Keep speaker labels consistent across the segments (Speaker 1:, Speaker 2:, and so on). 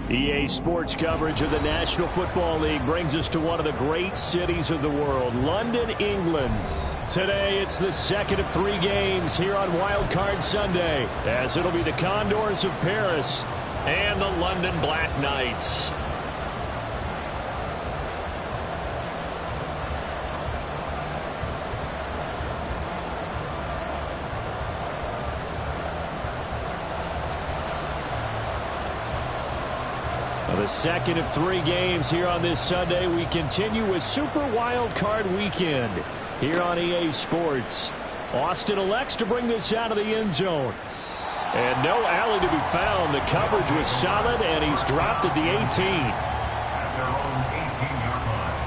Speaker 1: EA Sports coverage of the National Football League brings us to one of the great cities of the world, London, England. Today, it's the second of 3 games here on Wild Card Sunday, as it'll be the Condors of Paris and the London Black Knights. The second of 3 games here on this Sunday. We continue with Super Wild Card Weekend here on EA Sports. Austin elects to bring this out of the end zone. And no alley to be found. The coverage was solid, and he's dropped at the 18.
Speaker 2: At their own 18-yard line.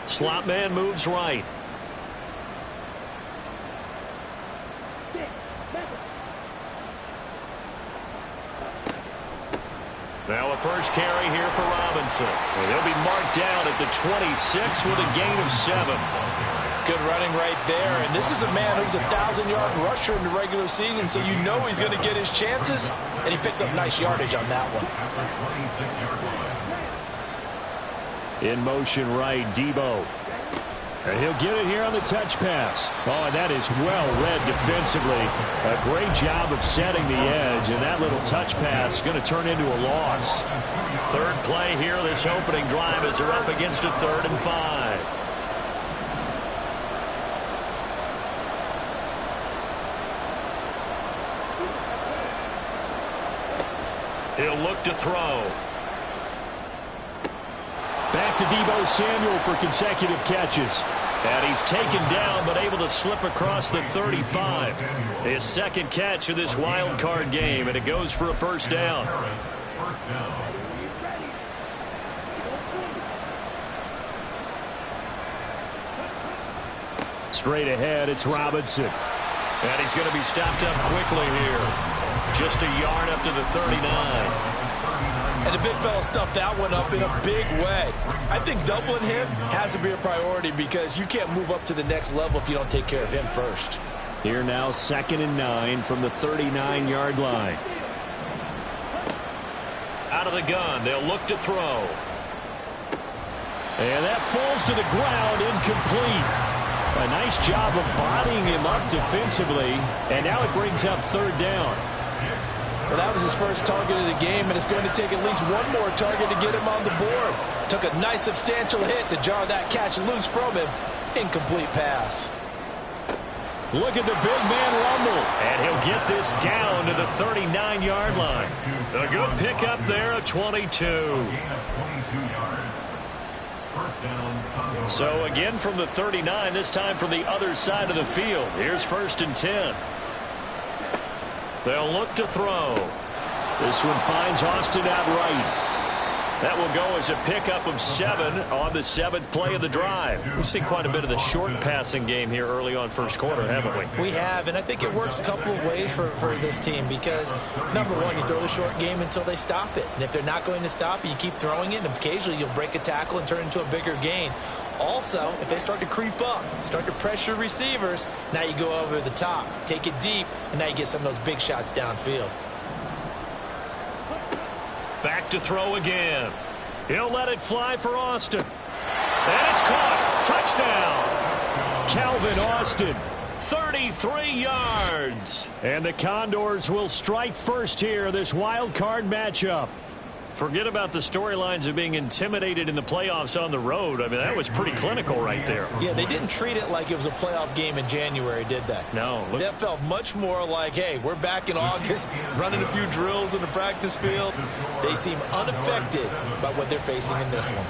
Speaker 1: Slot man moves right. Now a first carry here for Robinson. And he'll be marked down at the 26 with a gain of 7.
Speaker 3: Good running right there. And this is a man who's a 1,000-yard rusher in the regular season, so you know he's going to get his chances. And he picks up nice yardage on that one.
Speaker 2: At their 26-yard line.
Speaker 1: In motion right, Debo. And he'll get it here on the touch pass. Oh, and that is well read defensively. A great job of setting the edge, and that little touch pass is going to turn into a loss. Third play here, this opening drive as they're up against a 3rd and 5. He'll look to throw. Back to Deebo Samuel for consecutive catches. And he's taken down but able to slip across the 35. His second catch of this wild card game, and it goes for a first down.
Speaker 2: First down.
Speaker 1: Straight ahead, it's Robinson. And he's going to be stopped up quickly here. Just a yard up to the 39.
Speaker 3: And the big fella stuffed that one up in a big way. I think doubling him has to be a priority because you can't move up to the next level if you don't take care of him first.
Speaker 1: Here now, 2nd and 9 from the 39-yard line. Out of the gun, they'll look to throw. And that falls to the ground, incomplete. A nice job of bodying him up defensively, and now it brings up 3rd down.
Speaker 3: Well, that was his first target of the game, and it's going to take at least one more target to get him on the board. Took a nice substantial hit to jar that catch loose from him. Incomplete pass.
Speaker 1: Look at the big man rumble, and he'll get this down to the 39-yard line. A good pickup there, a 22. So again from the 39, this time from the other side of the field. Here's 1st and 10. They'll look to throw. This one finds Austin outright. That will go as a pickup of 7 on the 7th play of the drive. We've seen quite a bit of the short passing game here early on first quarter, haven't we?
Speaker 3: We have, and I think it works a couple of ways for this team because, number one, you throw the short game until they stop it. And if they're not going to stop it, you keep throwing it, and occasionally you'll break a tackle and turn it into a bigger gain. Also, if they start to creep up, start to pressure receivers, now you go over the top, take it deep, and now you get some of those big shots downfield.
Speaker 1: Back to throw again. He'll let it fly for Austin. And it's caught. Touchdown. Calvin Austin, 33 yards. And the Condors will strike first here, this wild card matchup. Forget about the storylines of being intimidated in the playoffs on the road. I mean, that was pretty clinical right there.
Speaker 3: Yeah, they didn't treat it like it was a playoff game in January, did they?
Speaker 1: No.
Speaker 3: That felt much more like, hey, we're back in August, running a few drills in the practice field. They seem unaffected by what they're facing in this one.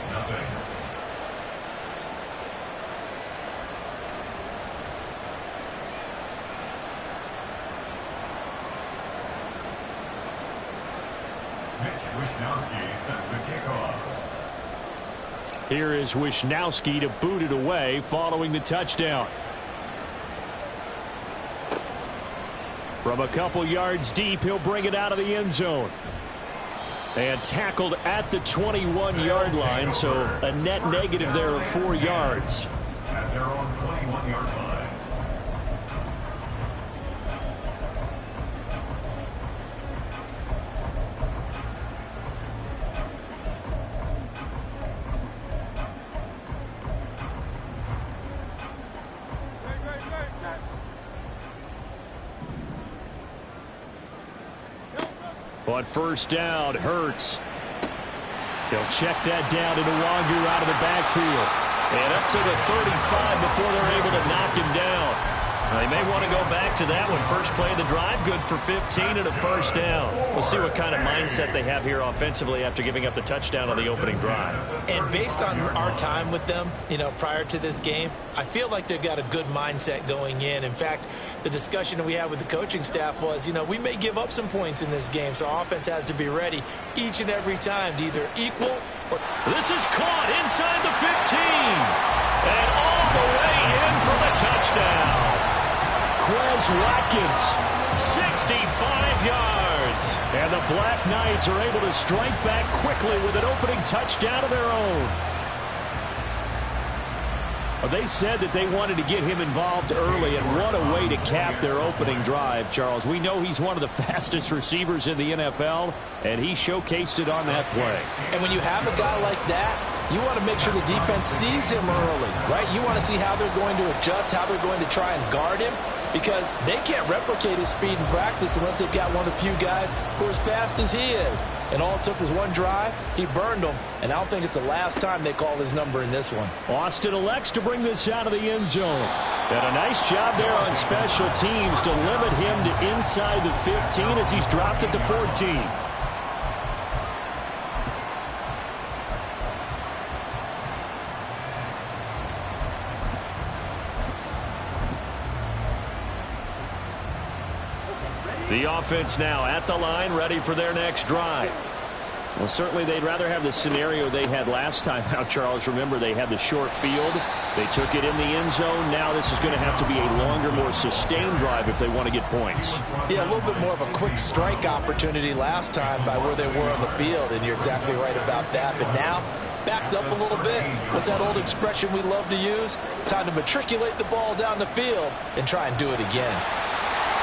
Speaker 1: Here is Wisnowski to boot it away following the touchdown. From a couple yards deep, he'll bring it out of the end zone. And tackled at the 21-yard line, so a net negative there of 4 yards.
Speaker 2: At their own 21-yard line.
Speaker 1: On first down, Hurts. He'll check that down to Nwangu out of the backfield. And up to the 35 before they're able to knock him down. They may want to go back to that one. First play of the drive, good for 15 and a first down. We'll see what kind of mindset they have here offensively after giving up the touchdown on the opening drive.
Speaker 3: And based on our time with them, prior to this game, I feel like they've got a good mindset going in. In fact, the discussion that we had with the coaching staff was, we may give up some points in this game, so our offense has to be ready each and every time to either equal or...
Speaker 1: This is caught inside the 15. And all the way in for the touchdown. Quez Watkins, 65 yards. And the Black Knights are able to strike back quickly with an opening touchdown of their own. They said that they wanted to get him involved early, and what a way to cap their opening drive, Charles. We know he's one of the fastest receivers in the NFL, and he showcased it on that play.
Speaker 3: And when you have a guy like that, you want to make sure the defense sees him early, right? You want to see how they're going to adjust, how they're going to try and guard him, because they can't replicate his speed in practice unless they've got one of the few guys who are as fast as he is. And all it took was one drive. He burned them, and I don't think it's the last time they call his number in this one.
Speaker 1: Austin elects to bring this out of the end zone. And a nice job there on special teams to limit him to inside the 15 as he's dropped at the 14. The offense now at the line, ready for their next drive. Well, certainly they'd rather have the scenario they had last time. Now, Charles, remember they had the short field. They took it in the end zone. Now this is going to have to be a longer, more sustained drive if they want to get points.
Speaker 3: Yeah, a little bit more of a quick strike opportunity last time by where they were on the field, and you're exactly right about that. But now, backed up a little bit. What's that old expression we love to use? Time to matriculate the ball down the field and try and do it again.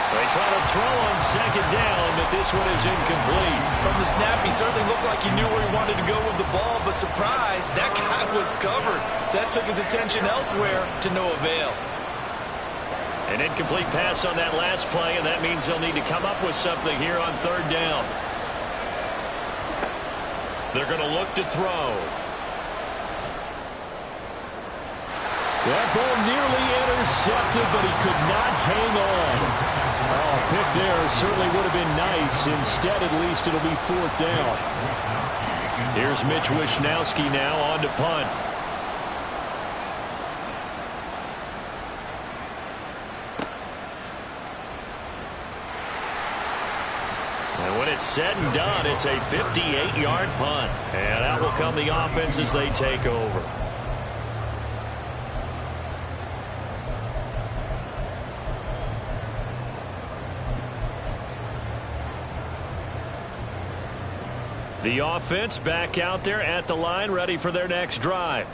Speaker 1: They try to throw on second down, but this one is incomplete.
Speaker 3: From the snap, he certainly looked like he knew where he wanted to go with the ball, but surprise, that guy was covered. So that took his attention elsewhere to no avail.
Speaker 1: An incomplete pass on that last play, and that means they'll need to come up with something here on third down. They're going to look to throw. That ball nearly intercepted, but he could not hang on. Oh, pick there certainly would have been nice. Instead, at least, it'll be fourth down. Here's Mitch Wishnowsky now on to punt. And when it's said and done, it's a 58-yard punt. And out will come the offense as they take over. The offense back out there at the line, ready for their next drive.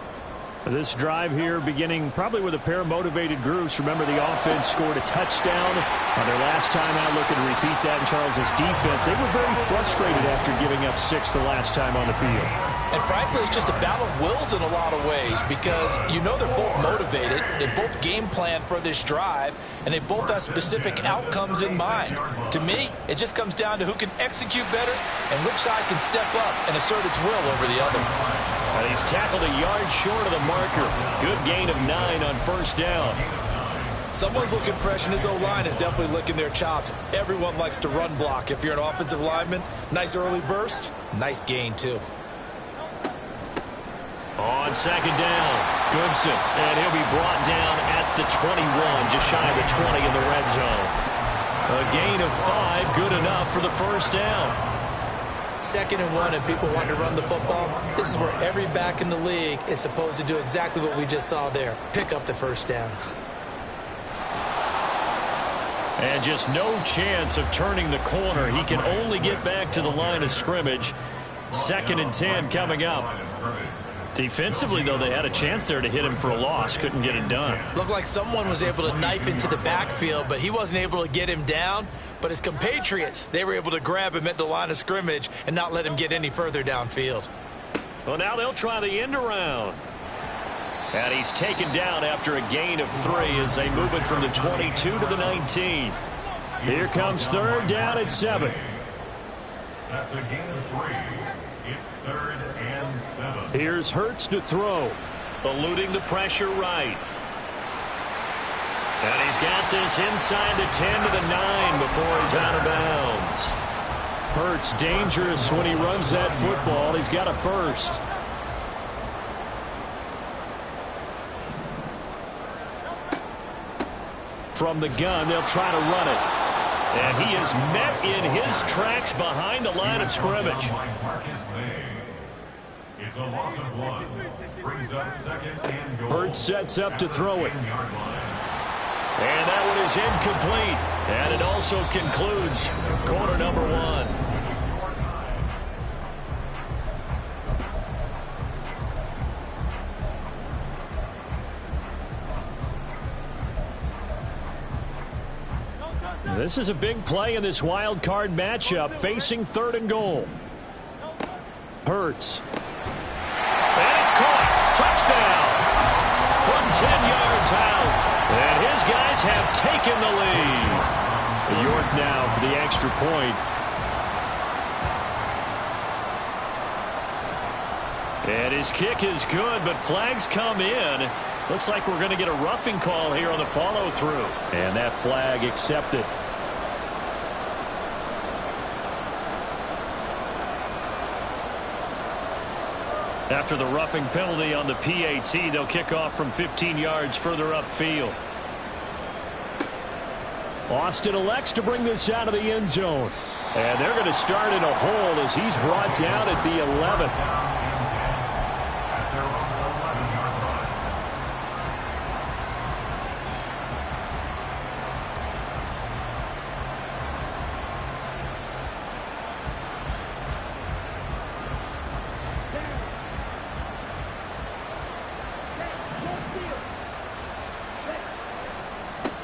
Speaker 1: This drive here beginning probably with a pair of motivated groups. Remember, the offense scored a touchdown on their last time out. Looking to repeat that in Charles's defense. They were very frustrated after giving up 6 the last time on the field.
Speaker 3: And frankly, it's just a battle of wills in a lot of ways because they're both motivated. They both game plan for this drive, and they both have specific outcomes in mind. To me, it just comes down to who can execute better and which side can step up and assert its will over the other.
Speaker 1: And he's tackled a yard short of the marker. Good gain of 9 on first down.
Speaker 3: Someone's looking fresh, and his O-line is definitely licking their chops. Everyone likes to run block. If you're an offensive lineman, nice early burst, nice gain too.
Speaker 1: On second down, Goodson, and he'll be brought down at the 21, just shy of the 20 in the red zone. A gain of 5, good enough for the first down.
Speaker 3: 2nd and 1, and people want to run the football. This is where every back in the league is supposed to do exactly what we just saw there. Pick up the first down.
Speaker 1: And just no chance of turning the corner. He can only get back to the line of scrimmage. 2nd and 10 coming up. Defensively, though, they had a chance there to hit him for a loss. Couldn't get it done.
Speaker 3: Looked like someone was able to knife into the backfield, but he wasn't able to get him down. But his compatriots, they were able to grab him at the line of scrimmage and not let him get any further downfield.
Speaker 1: Well, now they'll try the end around. And he's taken down after a gain of 3 as they move it from the 22 to the 19. Here comes 3rd down at 7.
Speaker 2: That's a gain of 3. It's 3rd and 7.
Speaker 1: Here's Hurts to throw. Eluding the pressure right. And he's got this inside the 10 to the 9 before he's out of bounds. Hurts dangerous when he runs that football. He's got a first. From the gun, they'll try to run it. And he is met in his tracks behind the line of scrimmage.
Speaker 2: It's a loss of 1. Brings up 2nd and goal.
Speaker 1: Hurts sets up to throw it. And that one is incomplete. And it also concludes quarter number 1. This is a big play in this wild card matchup, facing 3rd and goal. Hurts. And it's caught. Touchdown. From 10 yards out. And his guys have taken the lead. York now for the extra point. And his kick is good, but flags come in. Looks like we're going to get a roughing call here on the follow-through. And that flag accepted. After the roughing penalty on the PAT, they'll kick off from 15 yards further upfield. Austin elects to bring this out of the end zone. And they're going to start in a hole as he's brought down at the 11th.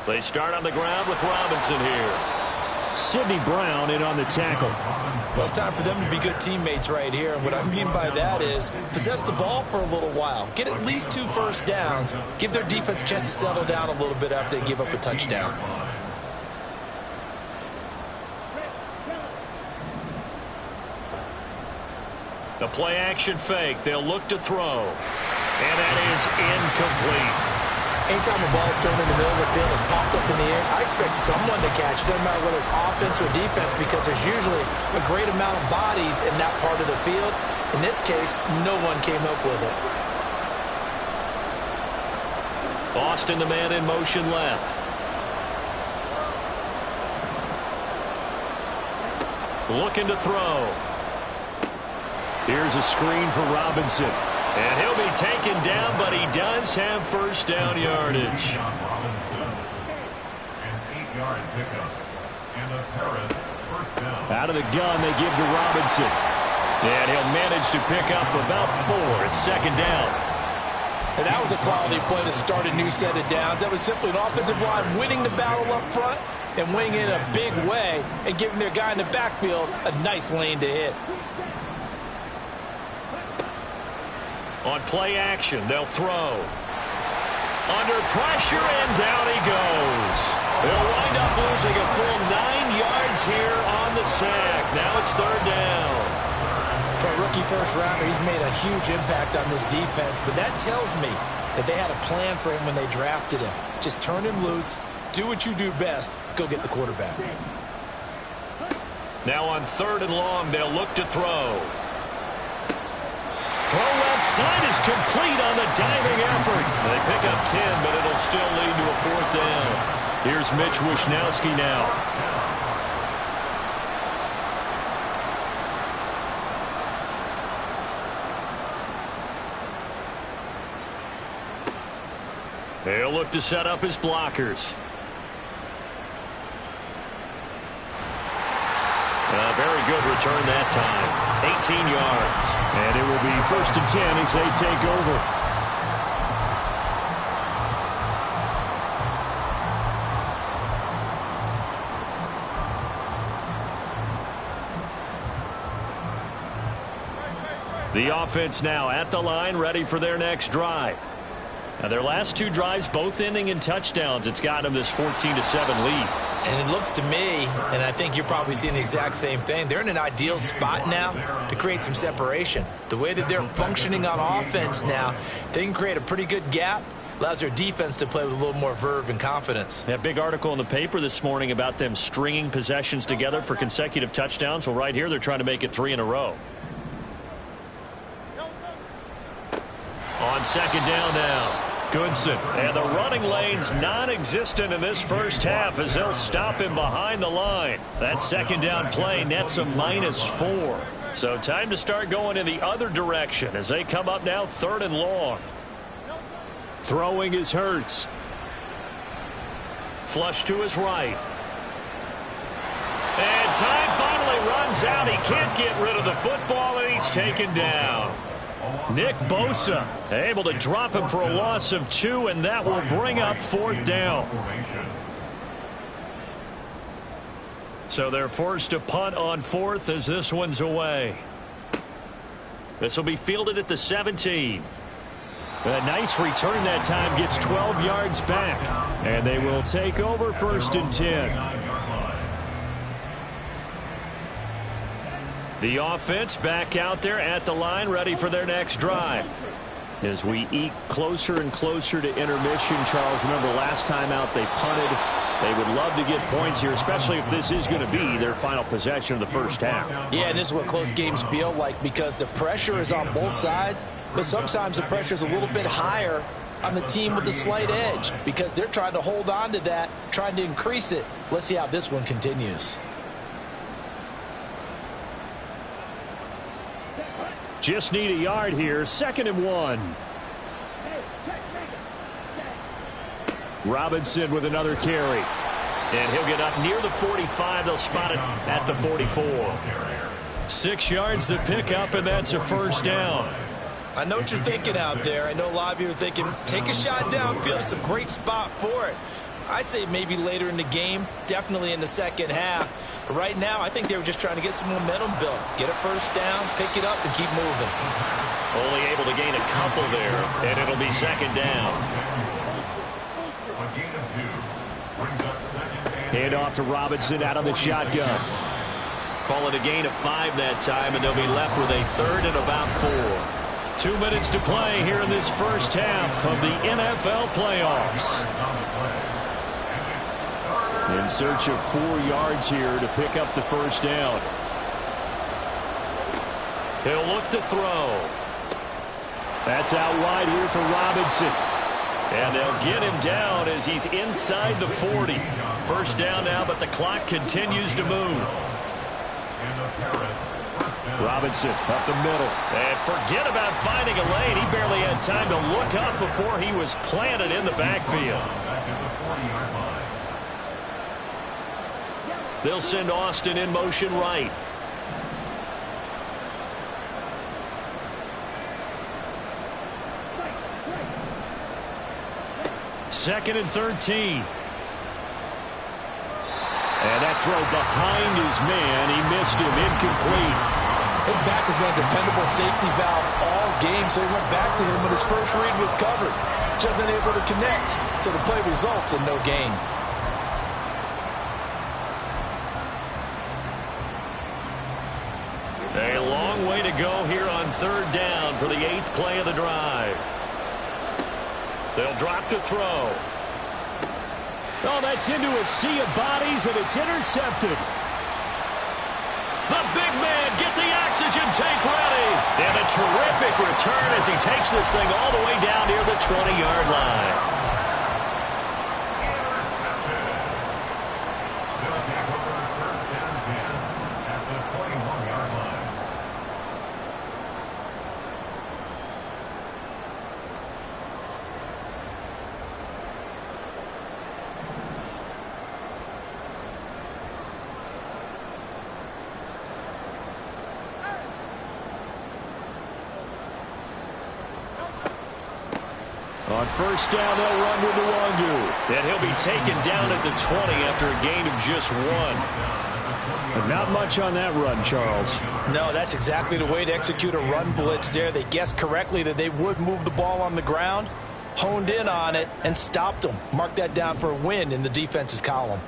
Speaker 1: They start on the ground with Robinson here. Sidney Brown in on the tackle.
Speaker 3: Well, it's time for them to be good teammates right here. And what I mean by that is possess the ball for a little while. Get at least 2 first downs. Give their defense a chance to settle down a little bit after they give up a touchdown.
Speaker 1: The play action fake. They'll look to throw. And that is incomplete.
Speaker 3: Anytime a ball's thrown in the middle of the field, it's popped up in the air, I expect someone to catch it. Doesn't matter whether it's offense or defense, because there's usually a great amount of bodies in that part of the field. In this case, no one came up with it.
Speaker 1: Austin, the man in motion left. Looking to throw. Here's a screen for Robinson. And he'll be taken down, but he does have first down yardage.
Speaker 2: Robinson, an 8-yard pickup. And a Paris first down.
Speaker 1: Out of the gun, they give to Robinson. And he'll manage to pick up about 4 at 2nd down.
Speaker 3: And that was a quality play to start a new set of downs. That was simply an offensive line winning the battle up front and winning in a big way and giving their guy in the backfield a nice lane to hit.
Speaker 1: On play action, they'll throw. Under pressure, and down he goes. They'll wind up losing a full 9 yards here on the sack. Now it's 3rd down. For a rookie first-rounder, he's made a huge impact on this defense, but that tells me that they had a plan for him when they drafted him. Just turn him loose, do what you do best, go get the quarterback. Now on 3rd and long, they'll look to throw. Throw left side is complete on the diving effort. They pick up 10, but it'll still lead to a 4th down. Here's Mitch Wishnowsky now. They'll look to set up his blockers. A very good return that time. 18 yards.
Speaker 4: And it will be 1st and 10 as they take over.
Speaker 1: The offense now at the line, ready for their next drive. Now, their last 2 drives, both ending in touchdowns. It's got them this 14-7 lead.
Speaker 3: And it looks to me, and I think you're probably seeing the exact same thing, they're in an ideal spot now to create some separation. The way that they're functioning on offense now, they can create a pretty good gap. Allows their defense to play with a little more verve and confidence.
Speaker 1: That big article in the paper this morning about them stringing possessions together for consecutive touchdowns. Well, right here, they're trying to make it 3 in a row. On 2nd down now. Goodson, and the running lane's non-existent in this first half as they'll stop him behind the line. That 2nd down play nets a -4. So time to start going in the other direction as they come up now 3rd and long. Throwing is Hurts. Flush to his right. And time finally runs out. He can't get rid of the football, and he's taken down. Nick Bosa able to drop him for a loss of 2, and that will bring up 4th down. So they're forced to punt on 4th as this one's away. This will be fielded at the 17. A nice return that time, gets 12 yards back. And they will take over 1st and 10. The offense back out there at the line, ready for their next drive. As we eke closer and closer to intermission, Charles, remember last time out they punted. They would love to get points here, especially if this is going to be their final possession of the first half.
Speaker 3: Yeah, and this is what close games feel like because the pressure is on both sides, but sometimes the pressure is a little bit higher on the team with the slight edge because they're trying to hold on to that, trying to increase it. Let's see how this one continues.
Speaker 1: Just need a yard here. 2nd and 1. Robinson with another carry. And he'll get up near the 45. They'll spot it at the 44. 6 yards to pick up, and that's a 1st down.
Speaker 3: I know what you're thinking out there. I know a lot of you are thinking, take a shot downfield. It's a great spot for it. I'd say maybe later in the game, definitely in the second half. But right now, I think they were just trying to get some momentum built. Get a 1st down, pick it up, and keep moving.
Speaker 1: Only able to gain a couple there, and it'll be 2nd down. Hand off to Robinson out of the shotgun. Call it a gain of 5 that time, and they'll be left with a 3rd and about 4. 2 minutes to play here in this first half of the NFL playoffs. In search of 4 yards here to pick up the 1st down. He'll look to throw. That's out wide here for Robinson. And they'll get him down as he's inside the 40. 1st down now, but the clock continues to move. Robinson up the middle. And forget about finding a lane. He barely had time to look up before he was planted in the backfield. They'll send Austin in motion right. Second and 13. And that throw behind his man. He missed him. Incomplete.
Speaker 5: His back has been a dependable safety valve all game, so he went back to him when his first read was covered. Just unable to connect, so the play results in no gain.
Speaker 1: A long way to go here on 3rd down for the 8th play of the drive. They'll drop to throw. Oh, that's into a sea of bodies, and it's intercepted. The big man, get the oxygen tank ready. And a terrific return as he takes this thing all the way down near the 20-yard line.
Speaker 4: On first down, they'll run with Nwangu.
Speaker 1: And he'll be taken down at the 20 after a gain of just 1.
Speaker 4: But not much on that run, Charles.
Speaker 5: No, that's exactly the way to execute a run blitz there. They guessed correctly that they would move the ball on the ground, honed in on it, and stopped them. Mark that down for a win in the defense's column.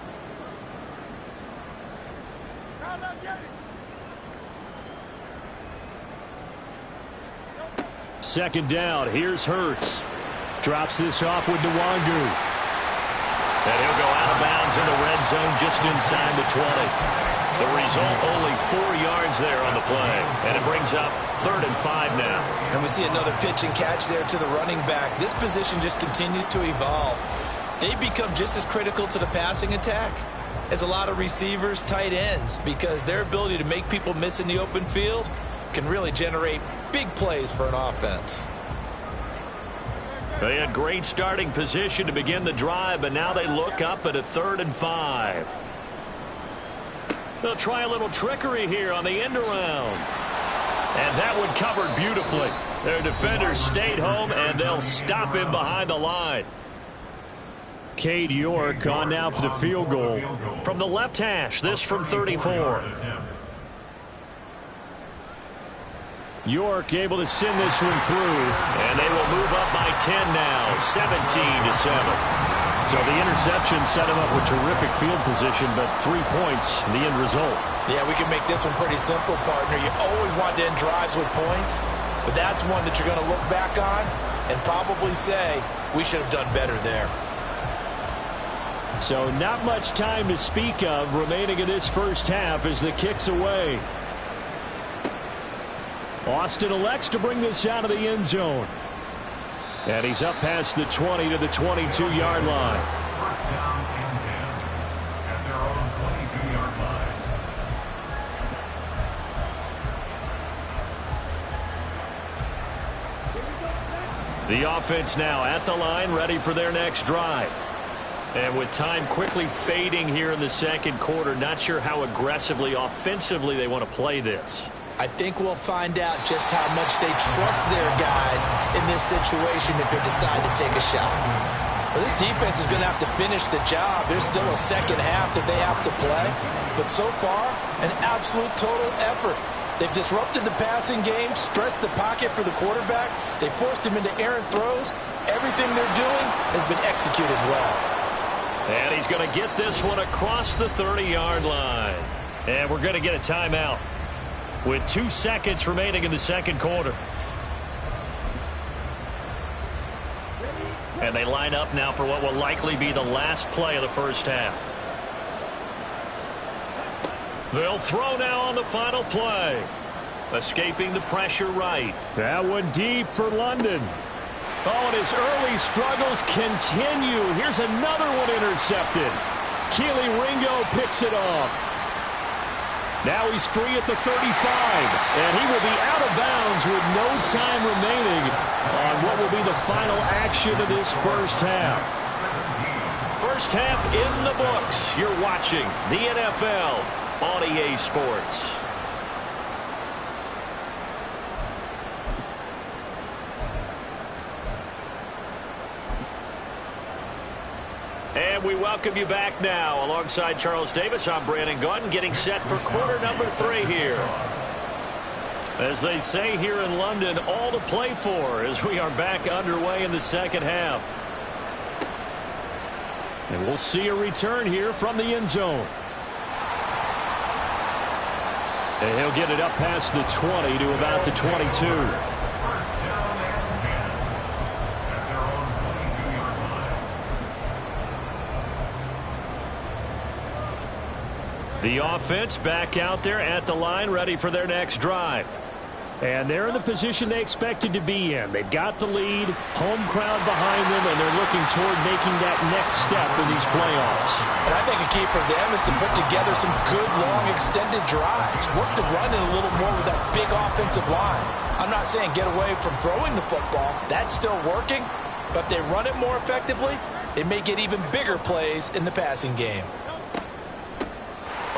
Speaker 4: Second down, here's Hurts. Drops this off with Nwangu.
Speaker 1: And he'll go out of bounds in the red zone just inside the 20. The result, only 4 yards there on the play. And it brings up 3rd and 5 now.
Speaker 3: And we see another pitch and catch there to the running back. This position just continues to evolve. They become just as critical to the passing attack as a lot of receivers, tight ends, because their ability to make people miss in the open field can really generate big plays for an offense.
Speaker 1: They had great starting position to begin the drive, but now they look up at a 3rd and 5. They'll try a little trickery here on the end around. And that one covered beautifully. Their defenders stayed home, and they'll stop him behind the line.
Speaker 4: Cade York on now for the field goal.
Speaker 1: From the left hash, this from 34.
Speaker 4: York able to send this one through.
Speaker 1: And they will move up by 10 now, 17-7.
Speaker 4: So the interception set him up with terrific field position, but 3 points, the end result.
Speaker 5: Yeah, we can make this one pretty simple, partner. You always want to end drives with points, but that's one that you're going to look back on and probably say, we should have done better there.
Speaker 4: So not much time to speak of remaining in this first half as the kick's away. Austin elects to bring this out of the end zone. And he's up past the 20 to the 22-yard line.
Speaker 2: First down and 10 at their own 22-yard line.
Speaker 1: The offense now at the line, ready for their next drive. And with time quickly fading here in the second quarter, not sure how aggressively, offensively they want to play this.
Speaker 3: I think we'll find out just how much they trust their guys in this situation if they decide to take a shot.
Speaker 5: Well, this defense is going to have to finish the job. There's still a second half that they have to play. But so far, an absolute total effort. They've disrupted the passing game, stressed the pocket for the quarterback. They forced him into errant throws. Everything they're doing has been executed well.
Speaker 1: And he's going to get this one across the 30-yard line. And we're going to get a timeout with 2 seconds remaining in the second quarter. And they line up now for what will likely be the last play of the first half. They'll throw now on the final play. Escaping the pressure right.
Speaker 4: That one deep for London. Oh, and his early struggles continue. Here's another one intercepted. Kelee Ringo picks it off. Now he's free at the 35, and he will be out of bounds with no time remaining on what will be the final action of this first half.
Speaker 1: First half in the books. You're watching the NFL on EA Sports. And we welcome you back now. Alongside Charles Davis, I'm Brandon Gaudin, getting set for quarter number 3 here. As they say here in London, all to play for as we are back underway in the second half.
Speaker 4: And we'll see a return here from the end zone. And he'll get it up past the 20 to about the 22.
Speaker 1: The offense back out there at the line, ready for their next drive.
Speaker 4: And they're in the position they expected to be in. They've got the lead, home crowd behind them, and they're looking toward making that next step in these playoffs.
Speaker 5: And I think a key for them is to put together some good, long, extended drives. Work the run in a little more with that big offensive line. I'm not saying get away from throwing the football. That's still working. But if they run it more effectively, it may get even bigger plays in the passing game.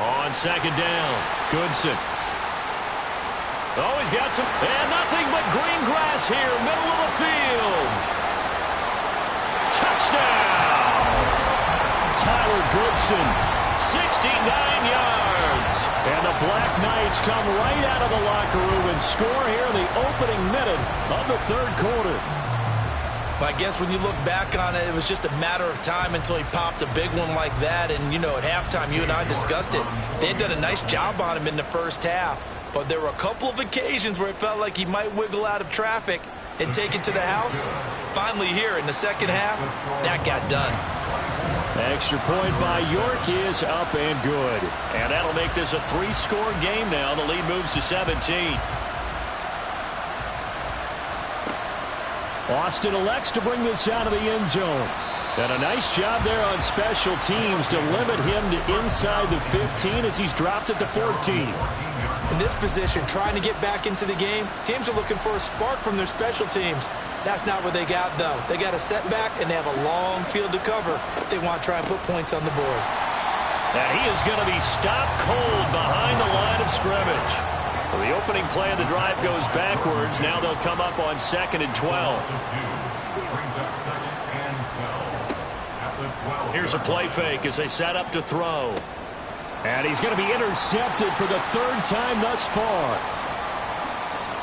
Speaker 1: On second down, Goodson. Oh, he's got some, and nothing but green grass here, middle of the field.
Speaker 4: Tyler Goodson.
Speaker 1: 69 yards.
Speaker 4: And the Black Knights come right out of the locker room and score here in the opening minute of the third quarter.
Speaker 3: I guess when you look back on it, it was just a matter of time until he popped a big one like that. And, you know, at halftime, you and I discussed it. They had done a nice job on him in the first half. But there were a couple of occasions where it felt like he might wiggle out of traffic and take it to the house. Finally here in the second half, that got done.
Speaker 4: Extra point by York is up and good.
Speaker 1: And that'll make this a 3-score game now. The lead moves to 17.
Speaker 4: Austin elects to bring this out of the end zone. And a nice job there on special teams to limit him to inside the 15 as he's dropped at the 14.
Speaker 3: In this position, trying to get back into the game, teams are looking for a spark from their special teams. That's not what they got, though. They got a setback, and they have a long field to cover if they want to try and put points on the board.
Speaker 1: And he is going to be stopped cold behind the line of scrimmage. So the opening play of the drive goes backwards. Now they'll come up on 2nd and 12. Here's a play fake as they set up to throw.
Speaker 4: And he's going to be intercepted for the third time thus far.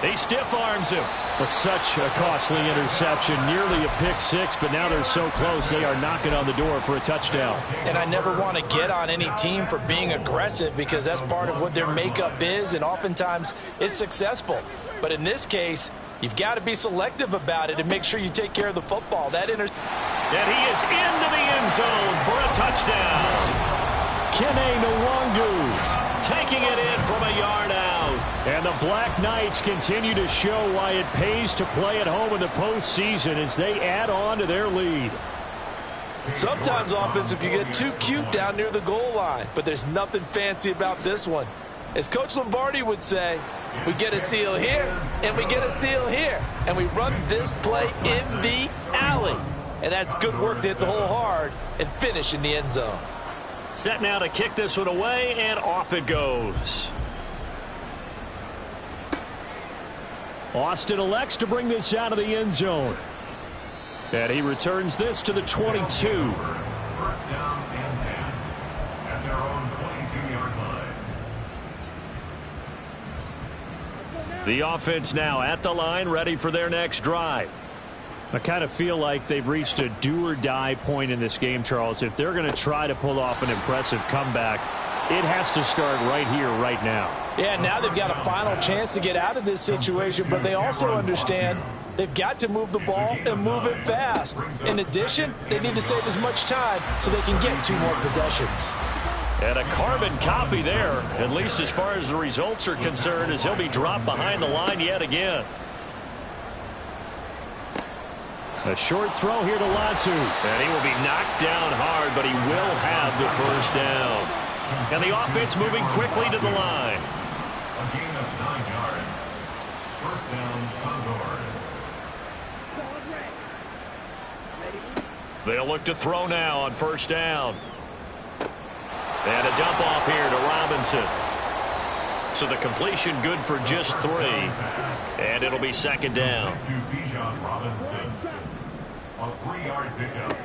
Speaker 1: He stiff arms him.
Speaker 4: But such a costly interception, nearly a pick six, but now they're so close they are knocking on the door for a touchdown.
Speaker 3: And I never want to get on any team for being aggressive because that's part of what their makeup is, and oftentimes it's successful. But in this case, you've got to be selective about it and make sure you take care of the football.
Speaker 1: And he is into the end zone for a touchdown.
Speaker 4: Kene Nwangu
Speaker 1: taking it in from a yard out.
Speaker 4: And the Black Knights continue to show why it pays to play at home in the postseason as they add on to their lead.
Speaker 5: Sometimes offenses can get too cute down near the goal line, but there's nothing fancy about this one. As Coach Lombardi would say, we get a seal here, and we get a seal here, and we run this play in the alley. And that's good work to hit the hole hard and finish in the end zone.
Speaker 1: Set now to kick this one away, and off it goes.
Speaker 4: Austin elects to bring this out of the end zone. And he returns this to the 22.
Speaker 2: First down and 10 at their own 22-yard line.
Speaker 1: The offense now at the line, ready for their next drive.
Speaker 4: I kind of feel like they've reached a do-or-die point in this game, Charles. If they're going to try to pull off an impressive comeback, it has to start right here, right now.
Speaker 5: Yeah, now they've got a final chance to get out of this situation, but they also understand they've got to move the ball and move it fast. In addition, they need to save as much time so they can get 2 more possessions.
Speaker 1: And a carbon copy there, at least as far as the results are concerned, as he'll be dropped behind the line yet again.
Speaker 4: A short throw here to Latu.
Speaker 1: And he will be knocked down hard, but he will have the first down. And the offense moving quickly to the line.
Speaker 2: A gain of 9 yards. First down, Condors.
Speaker 1: They'll look to throw now on first down. And a dump off here to Robinson. So the completion good for just 3. And it'll be second down.
Speaker 2: To Bijan Robinson. A 3-yard pickup.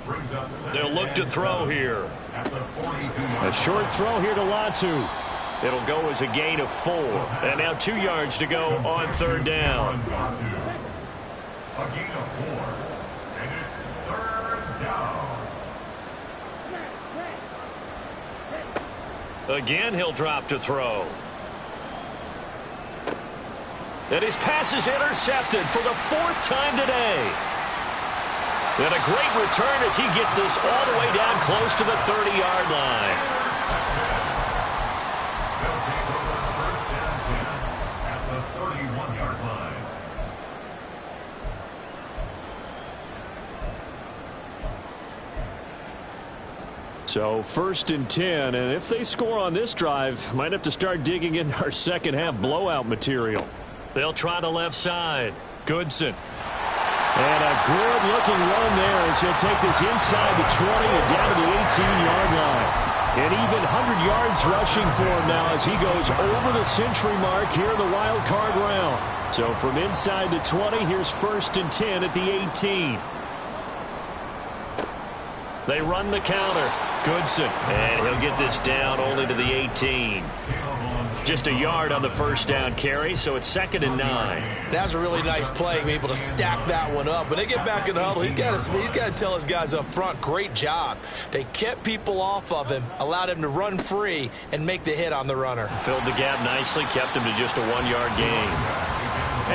Speaker 2: Brings up
Speaker 1: They'll look to throw here.
Speaker 2: At the 42-yard.
Speaker 4: A short throw here to Latu.
Speaker 1: It'll go as a gain of 4. And now 2 yards to go on third down.
Speaker 2: A gain of 4. And it's third down.
Speaker 1: Again, he'll drop to throw. And his pass is intercepted for the 4th time today. And a great return as he gets this all the way down close to the 30-yard line.
Speaker 2: They'll take over first down 10 at the 31-yard line.
Speaker 4: So 1st and 10, and if they score on this drive, might have to start digging in our second half blowout material.
Speaker 1: They'll try the left side. Goodson.
Speaker 4: And a good-looking run there as he'll take this inside the 20 and down to the 18-yard line. And even 100 yards rushing for him now as he goes over the century mark here in the wild card round. So from inside the 20, here's 1st and 10 at the 18.
Speaker 1: They run the counter. Goodson. And he'll get this down only to the 18. Just a yard on the first down carry, so it's 2nd and 9.
Speaker 3: That was a really nice play, able to stack that one up. When they get back in the huddle, he's got to tell his guys up front, great job. They kept people off of him, allowed him to run free, and make the hit on the runner.
Speaker 1: Filled the gap nicely, kept him to just a 1-yard gain.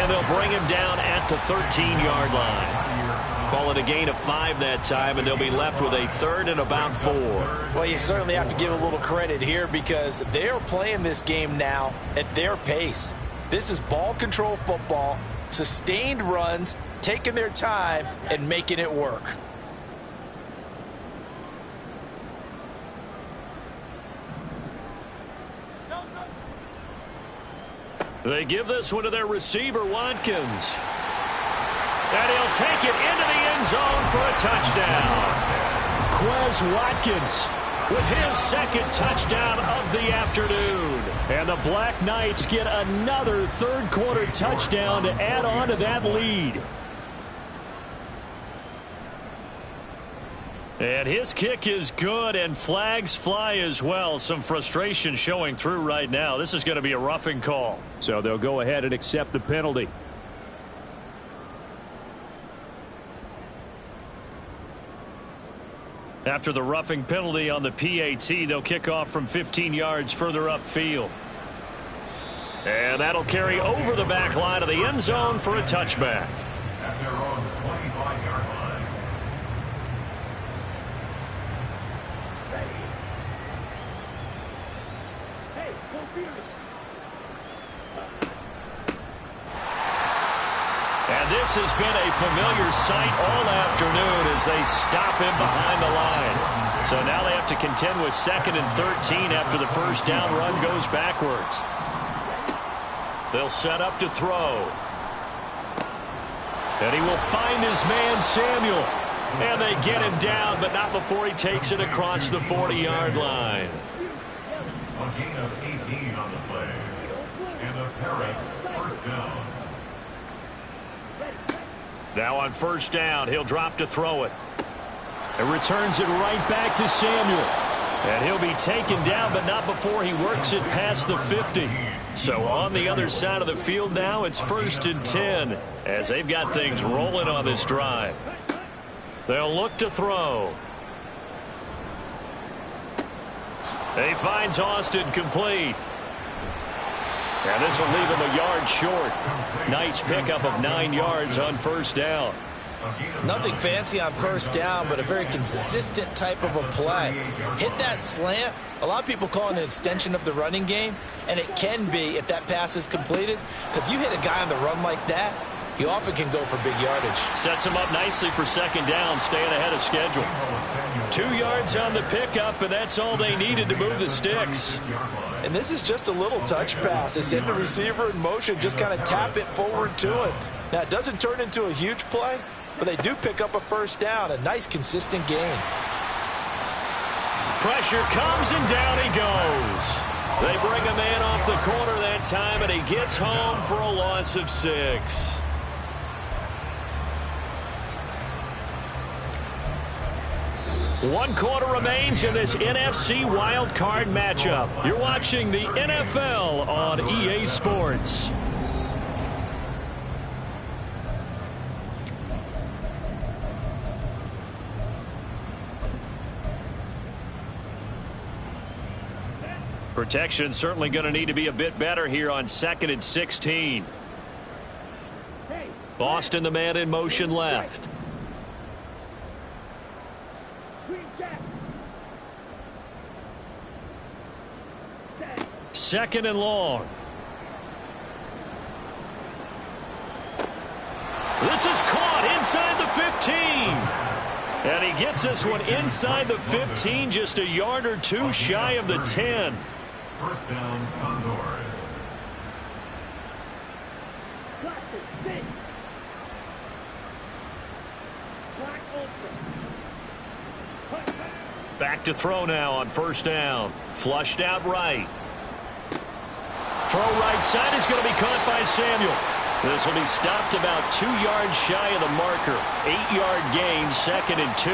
Speaker 1: And they'll bring him down at the 13-yard line. Call it a gain of 5 that time, and they'll be left with a 3rd and about 4.
Speaker 5: Well, you certainly have to give a little credit here because they're playing this game now at their pace. This is ball control football, sustained runs, taking their time, and making it work.
Speaker 1: They give this one to their receiver, Watkins. And he'll take it into the end zone for a touchdown.
Speaker 4: Quez Watkins
Speaker 1: with his 2nd touchdown of the afternoon.
Speaker 4: And the Black Knights get another third-quarter touchdown to add on to that lead.
Speaker 1: And his kick is good, and flags fly as well. Some frustration showing through right now. This is going to be a roughing call.
Speaker 4: So they'll go ahead and accept the penalty.
Speaker 1: After the roughing penalty on the PAT, they'll kick off from 15 yards further upfield. And that'll carry over the back line of the end zone for a touchback.
Speaker 2: At their own 25-yard line.
Speaker 1: And this has been a familiar sight all afternoon as they stop him behind the line. So now they have to contend with 2nd and 13 after the first down run goes backwards. They'll set up to throw. And he will find his man, Samuel. And they get him down, but not before he takes it across the 40-yard line.
Speaker 2: A gain of 18 on the play. And the Paris first down.
Speaker 1: Now on first down, he'll drop to throw it. And returns it right back to Samuel. And he'll be taken down, but not before he works it past the 50. So on the other side of the field now, it's 1st and 10 as they've got things rolling on this drive. They'll look to throw. He finds Austin complete. And this will leave him a yard short. Nice pickup of 9 yards on first down.
Speaker 3: Nothing fancy on first down, but a very consistent type of a play. Hit that slant. A lot of people call it an extension of the running game, and it can be if that pass is completed, because you hit a guy on the run like that, you often can go for big yardage.
Speaker 1: Sets him up nicely for 2nd down, staying ahead of schedule. 2 yards on the pickup, and that's all they needed to move the sticks.
Speaker 5: And this is just a little touch pass. They send the receiver in motion, just kind of tap it forward to him. Now, it doesn't turn into a huge play, but they do pick up a first down, a nice, consistent gain.
Speaker 1: Pressure comes, and down he goes. They bring a man off the corner that time, and he gets home for a loss of 6. One quarter remains in this NFC wildcard matchup. You're watching the NFL on EA Sports. Protection certainly going to need to be a bit better here on 2nd and 16. Boston, the man in motion left. Second and long. This is caught inside the 15. And he gets this one inside the 15, just a yard or two shy of the 10.
Speaker 2: First down, Condors.
Speaker 1: Back to throw now on first down. Flushed out right. Throw right side is going to be caught by Samuel. This will be stopped about 2 yards shy of the marker. 8-yard gain, 2nd and 2.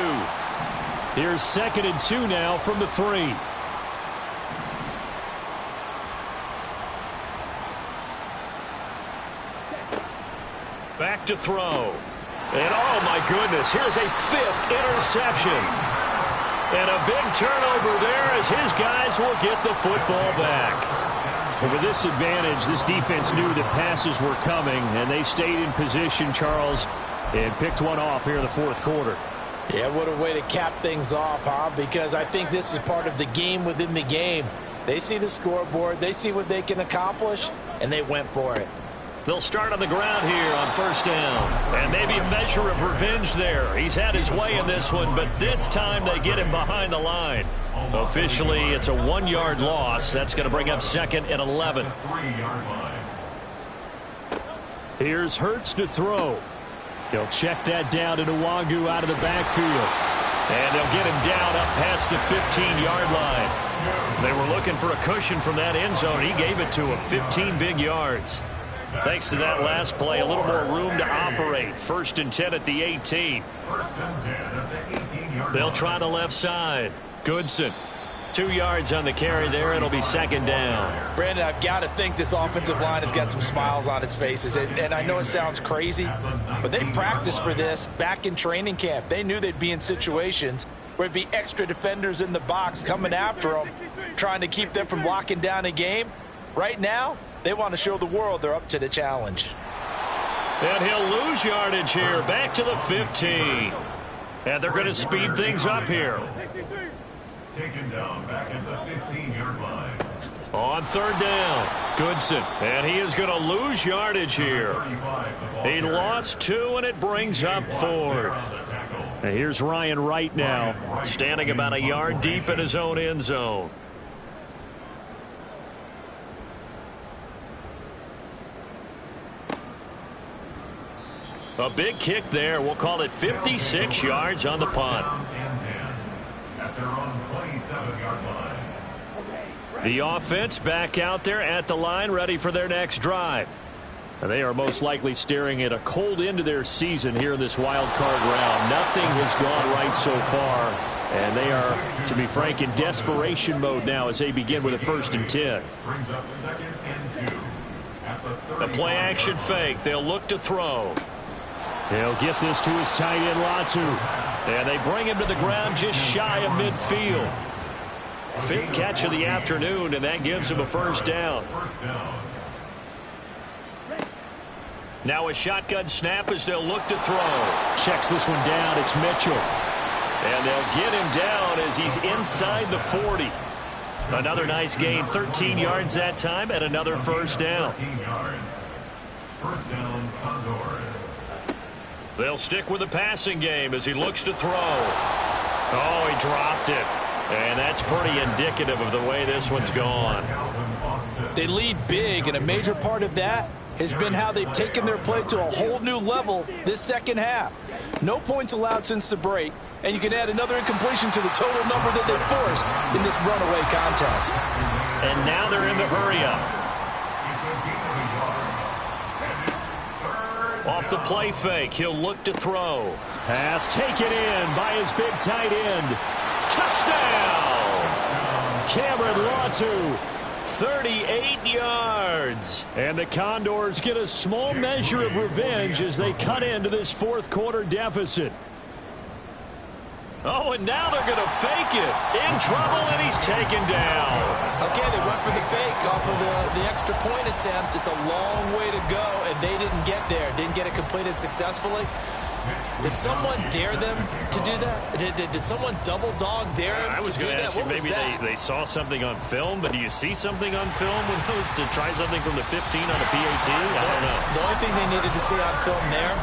Speaker 4: Here's 2nd and 2 now from the 3.
Speaker 1: Back to throw. And oh my goodness, here's a 5th interception. And a big turnover there as his guys will get the football back.
Speaker 4: But with this advantage, this defense knew that passes were coming, and they stayed in position, Charles, and picked one off here in the 4th quarter.
Speaker 5: Yeah, what a way to cap things off, huh? Because I think this is part of the game within the game. They see the scoreboard, they see what they can accomplish, and they went for it.
Speaker 1: They'll start on the ground here on 1st down. And maybe a measure of revenge there. He's had his way in this one, but this time they get him behind the line. Officially, it's a 1-yard loss. That's going to bring up 2nd and 11.
Speaker 4: Here's Hurts to throw. He'll check that down to Nwangu out of the backfield.
Speaker 1: And they'll get him down up past the 15-yard line. They were looking for a cushion from that end zone. He gave it to him, 15 big yards. Thanks to that last play, a little more room to operate. 1st and 10 at the 18. They'll try the left side. Goodson, 2 yards on the carry there. It'll be 2nd down.
Speaker 5: Brandon, I've got to think this offensive line has got some smiles on its faces. And I know it sounds crazy, but they practiced for this back in training camp. They knew they'd be in situations where it'd be extra defenders in the box coming after them, trying to keep them from locking down a game. Right now, they want to show the world they're up to the challenge.
Speaker 1: And he'll lose yardage here, back to the 15. And they're going to speed things up here.
Speaker 2: Taken down back at the 15-yard line.
Speaker 1: On 3rd down, Goodson. And he is going to lose yardage here. He lost 2, and it brings up 4th.
Speaker 4: And here's Ryan Wright now,
Speaker 1: standing about a yard deep in his own end zone. A big kick there. We'll call it 56 yards on the punt.
Speaker 2: At their own 27-yard line.
Speaker 1: The offense back out there at the line, ready for their next drive.
Speaker 4: And they are most likely staring at a cold end to their season here in this wild card round. Nothing has gone right so far, and they are, to be frank, in desperation mode now as they begin with a 1st and 10.
Speaker 2: Brings up 2nd and 2. At the
Speaker 1: A play action fake. They'll look to throw.
Speaker 4: He'll get this to his tight end, Latu.
Speaker 1: And they bring him to the ground just shy of midfield. 5th catch of the afternoon, and that gives him a 1st down. Now a shotgun snap as they'll look to throw.
Speaker 4: Checks this one down. It's Mitchell.
Speaker 1: And they'll get him down as he's inside the 40. Another nice gain, 13 yards that time, and another 1st down.
Speaker 2: 13 yards. 1st down, Condors.
Speaker 1: They'll stick with the passing game as he looks to throw. Oh, he dropped it. And that's pretty indicative of the way this one's gone.
Speaker 5: They lead big, and a major part of that has been how they've taken their play to a whole new level this 2nd half. No points allowed since the break, and you can add another incompletion to the total number that they forced in this runaway contest.
Speaker 1: And now they're in the hurry-up. Off the play fake, he'll look to throw.
Speaker 4: Pass taken in by his big tight end.
Speaker 1: Touchdown! Cameron Latu, 38 yards.
Speaker 4: And the Condors get a small measure of revenge as they cut into this 4th quarter deficit.
Speaker 1: Oh, and now they're going to fake it. In trouble, and he's taken down.
Speaker 3: Okay, they went for the fake off of the extra point attempt. It's a long way to go, and they didn't get there. Didn't get it completed successfully. Did someone dare them to do that? Did someone double dog dare them
Speaker 1: I was
Speaker 3: to do
Speaker 1: going to
Speaker 3: that?
Speaker 1: ask you,
Speaker 3: What was
Speaker 1: maybe
Speaker 3: that?
Speaker 1: they saw something on film, but do you see something on film with those to try something from the 15 on a PAT? I don't know.
Speaker 3: The only thing they needed to see on film there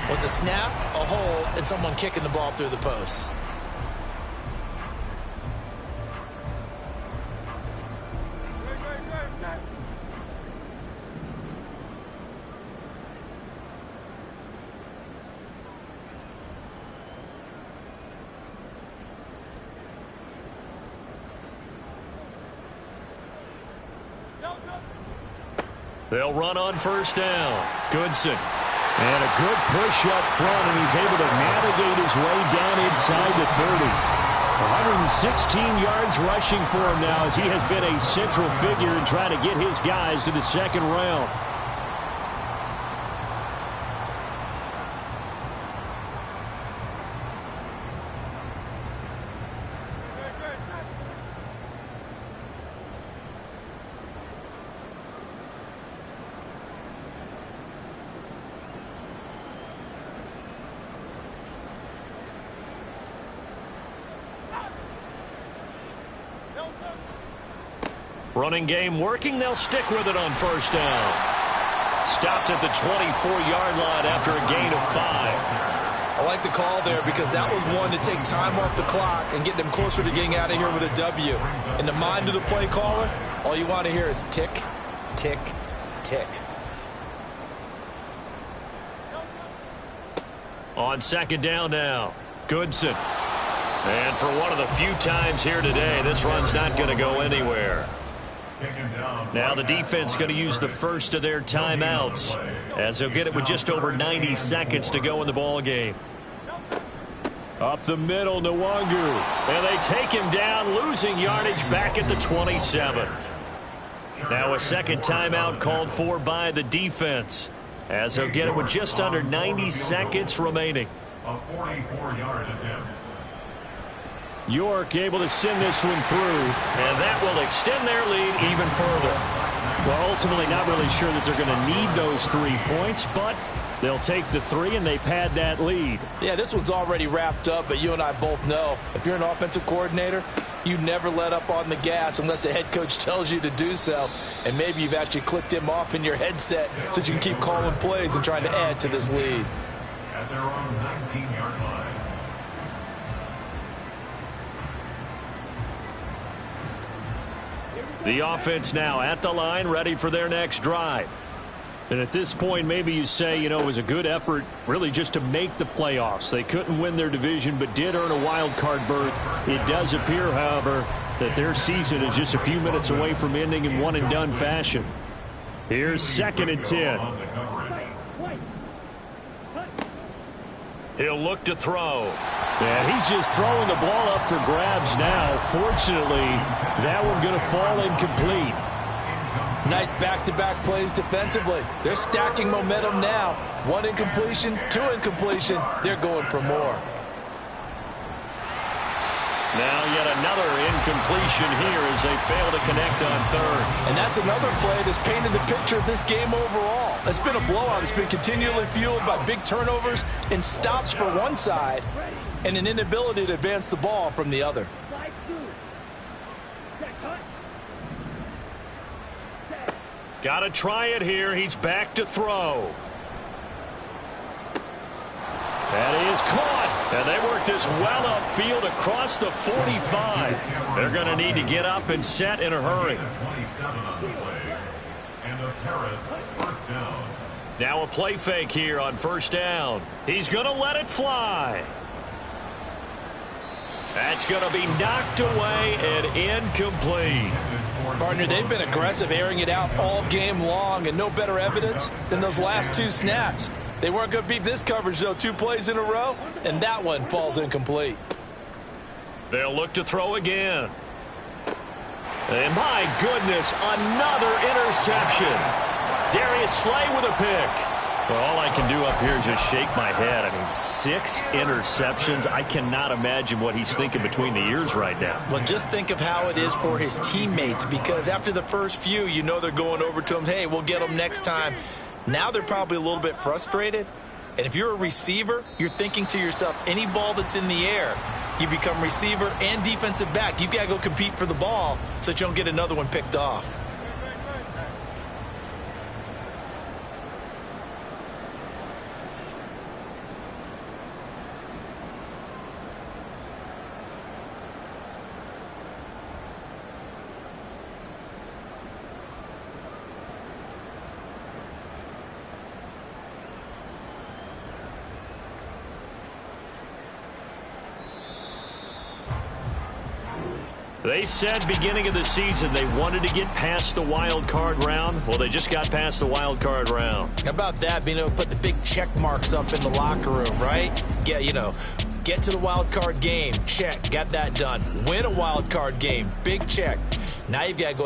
Speaker 3: was a snap, a hold, and someone kicking the ball through the post.
Speaker 1: They'll run on 1st down. Goodson.
Speaker 4: And a good push up front, and he's able to navigate his way down inside the 30. 116 yards rushing for him now as he has been a central figure in trying to get his guys to the second round.
Speaker 1: Running game working. They'll stick with it on first down. Stopped at the 24-yard line after a gain of 5.
Speaker 3: I like the call there because that was one to take time off the clock and get them closer to getting out of here with a W. In the mind of the play caller, all you want to hear is tick, tick, tick.
Speaker 1: On second down now, Goodson. And for one of the few times here today, this run's not going to go anywhere. Now the defense going to use the first of their timeouts as they'll get it with just over 90 seconds to go in the ball game.
Speaker 4: Up the middle, Nwangu.
Speaker 1: And they take him down, losing yardage back at the 27. Now a second timeout called for by the defense as they'll get it with just under 90 seconds remaining.
Speaker 2: A 44-yard attempt.
Speaker 4: York able to send this one through.
Speaker 1: And that will extend their lead even further.
Speaker 4: Well, ultimately not really sure that they're going to need those 3 points, but they'll take the 3 and they pad that lead.
Speaker 5: Yeah, this one's already wrapped up, but you and I both know if you're an offensive coordinator, you never let up on the gas unless the head coach tells you to do so. And maybe you've actually clicked him off in your headset so that you can keep calling plays and trying to add to this lead.
Speaker 2: At their own 19-yard line.
Speaker 1: The offense now at the line, ready for their next drive.
Speaker 4: And at this point, maybe you say, you know, it was a good effort really just to make the playoffs. They couldn't win their division but did earn a wild card berth. It does appear, however, that their season is just a few minutes away from ending in one-and-done fashion. Here's 2nd and 10.
Speaker 1: He'll look to throw.
Speaker 4: And he's just throwing the ball up for grabs now. Fortunately, that one going to fall incomplete.
Speaker 5: Nice back-to-back plays defensively. They're stacking momentum now. 1 incompletion, 2 incompletion. They're going for more.
Speaker 1: Now yet another incompletion here as they fail to connect on 3rd.
Speaker 5: And that's another play that's painted the picture of this game overall. It's been a blowout. It's been continually fueled by big turnovers and stops for one side and an inability to advance the ball from the other.
Speaker 1: Got to try it here. He's back to throw. That is caught. And they work this well upfield across the 45. They're going to need to get up and set in a hurry. Now a play fake here on first down. He's going to let it fly. That's going to be knocked away and incomplete.
Speaker 5: Partner, they've been aggressive, airing it out all game long, and no better evidence than those last 2 snaps. They weren't going to beat this coverage, though. 2 plays in a row, and that one falls incomplete.
Speaker 1: They'll look to throw again. And my goodness, another interception. Darius Slay with a pick. Well, all I can do up here is just shake my head. I mean, 6 interceptions. I cannot imagine what he's thinking between the ears right now.
Speaker 3: Well, just think of how it is for his teammates, because after the first few, you know they're going over to him, hey, we'll get them next time. Now they're probably a little bit frustrated. And if you're a receiver, you're thinking to yourself, any ball that's in the air, you become receiver and defensive back. You've got to go compete for the ball so that you don't get another one picked off.
Speaker 1: They said beginning of the season they wanted to get past the wild card round. Well, they just got past the wild card round.
Speaker 3: How about that, being able to put the big check marks up in the locker room, right? Get to the wild card game, check, got that done. Win a wild card game, big check. Now you've got to go